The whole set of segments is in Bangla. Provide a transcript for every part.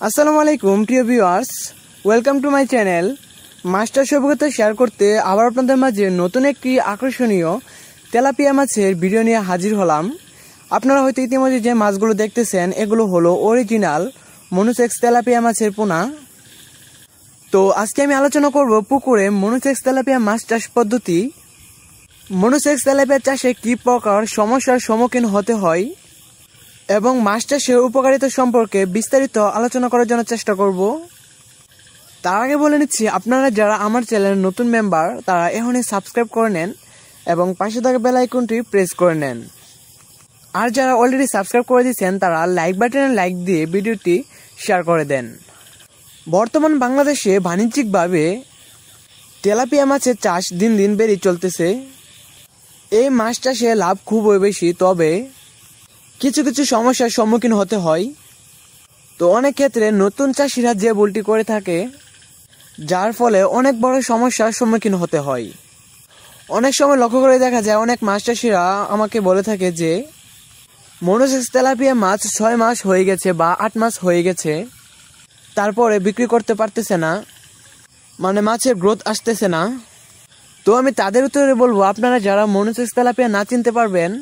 আসসালামু আলাইকুম প্রিয় viewers, welcome to my channel. মাছটার অভিজ্ঞতা শেয়ার করতে আবার আপনাদের মাঝে নতুন একটি আকর্ষণীয় তেলাপিয়া মাছের ভিডিও নিয়ে হাজির হলাম। আপনারা হয়তো ইতিমধ্যে যে মাছগুলো দেখতেছেন এগুলো হলো অরিজিনাল মনোসেক্স তেলাপিয়া মাছের পোনা। তো আজকে আমি আলোচনা করব পুকুরে মনোসেক্স তেলাপিয়া মাছ চাষ পদ্ধতি, মনোসেক্স তেলাপিয়া চাষে কি প্রকার সমস্যার সম্মুখীন হতে হয় এবং মাছ চাষের উপকারিতা সম্পর্কে বিস্তারিত আলোচনা করার জন্য চেষ্টা করব। তার আগে বলে নিচ্ছি, আপনারা যারা আমার চ্যানেলের নতুন মেম্বার তারা এখনই সাবস্ক্রাইব করে নেন এবং পাশে থাকা বেল আইকনটি প্রেস করে নেন। আর যারা অলরেডি সাবস্ক্রাইব করে দিয়েছেন তারা লাইক বাটনে লাইক দিয়ে ভিডিওটি শেয়ার করে দেন। বর্তমান বাংলাদেশে বাণিজ্যিকভাবে তেলাপিয়া মাছের চাষ দিন দিন বেড়ে চলতেছে। এই মাছ চাষে লাভ খুবই বেশি, তবে কিছু কিছু সমস্যার সম্মুখীন হতে হয়। তো অনেক ক্ষেত্রে নতুন চাষিরা যে ভুলটি করে থাকে, যার ফলে অনেক বড় সমস্যার সম্মুখীন হতে হয়। অনেক সময় লক্ষ্য করে দেখা যায় অনেক মাছ চাষিরা আমাকে বলে থাকে যে মনোসেক্স তেলাপিয়া মাছ 6 মাস হয়ে গেছে বা 8 মাস হয়ে গেছে, তারপরে বিক্রি করতে পারতেছে না, মানে মাছের গ্রোথ আসতেছে না। তো আমি তাদের উত্তরে বলবো, আপনারা যারা মনোসেক্স তেলাপিয়া না চিনতে পারবেন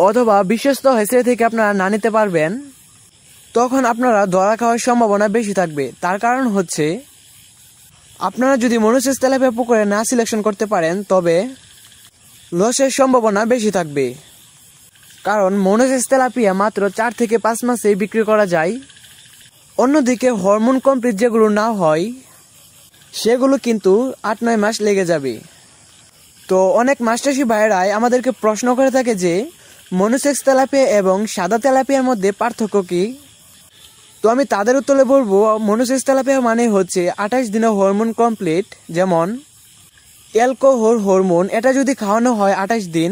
অথবা বিশ্বস্ত হেসে থেকে আপনারা না নিতে পারবেন, তখন আপনারা ধরা খাওয়ার সম্ভাবনা বেশি থাকবে। তার কারণ হচ্ছে, আপনারা যদি মনোসেক্স তেলাপিয়া পুকুরে না সিলেকশন করতে পারেন তবে লসের সম্ভাবনা বেশি থাকবে। কারণ মনোসেক্স তেলাপিয়া মাত্র 4 থেকে 5 মাসেই বিক্রি করা যায়। অন্যদিকে হরমোন কমপ্লিট যেগুলো না হয় সেগুলো কিন্তু 8-9 মাস লেগে যাবে। তো অনেক মাছচাষী ভাইয়েরাই আমাদেরকে প্রশ্ন করে থাকে যে মনোসেক্স তেলাপিয়া এবং সাদা তেলাপিয়ার মধ্যে পার্থক্য কি। তো আমি তাদের উত্তরে বলবো, মনোসেক্স তেলাপিয়া মানে হচ্ছে 28 দিনে হরমোন কমপ্লিট, যেমন অ্যালকোহল হরমোন, এটা যদি খাওয়ানো হয় 28 দিন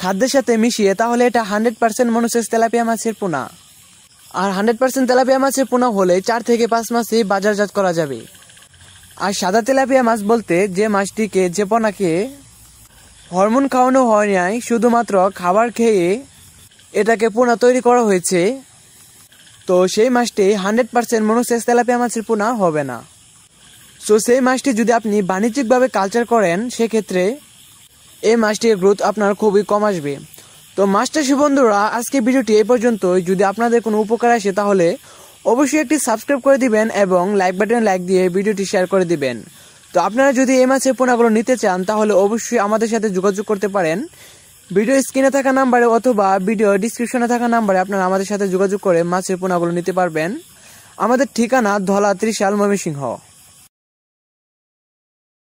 খাদ্যের সাথে মিশিয়ে, তাহলে এটা 100% মনোসেক্স তেলাপিয়া মাছের পোনা। আর 100% তেলাপিয়া মাছের পোনা হলে 4 থেকে 5 মাসে বাজারজাত করা যাবে। আর সাদা তেলাপিয়া মাছ বলতে যে মাছটিকে, যে পোনাকে হরমোন খাওয়ানো হয় নাই, শুধুমাত্র খাবার খেয়ে এটাকে পোনা তৈরি করা হয়েছে, তো সেই মাছটি 100% মনোসেক্স তেলাপিয়া মাছের পোনা হবে না। সো সেই মাছটি যদি আপনি বাণিজ্যিকভাবে কালচার করেন, সেক্ষেত্রে এই মাছটির গ্রোথ আপনার খুবই কম আসবে। তো মাছ চাষী বন্ধুরা, আজকে ভিডিওটি এই পর্যন্তই। যদি আপনাদের কোনো উপকার আসে তাহলে অবশ্যই একটি সাবস্ক্রাইব করে দিবেন এবং লাইক বাটনে লাইক দিয়ে ভিডিওটি শেয়ার করে দিবেন। তো আপনারা যদি এই মাছের পোনাগুলো নিতে চান তাহলে অবশ্যই আমাদের সাথে যোগাযোগ করতে পারেন। ভিডিও স্ক্রিনে থাকা নাম্বারে অথবা ভিডিও ডিসক্রিপশনে থাকা নাম্বারে আপনারা আমাদের সাথে যোগাযোগ করে মাছের পোনাগুলো নিতে পারবেন। আমাদের ঠিকানা ধলা ত্রিশাল, ময়মনসিংহ।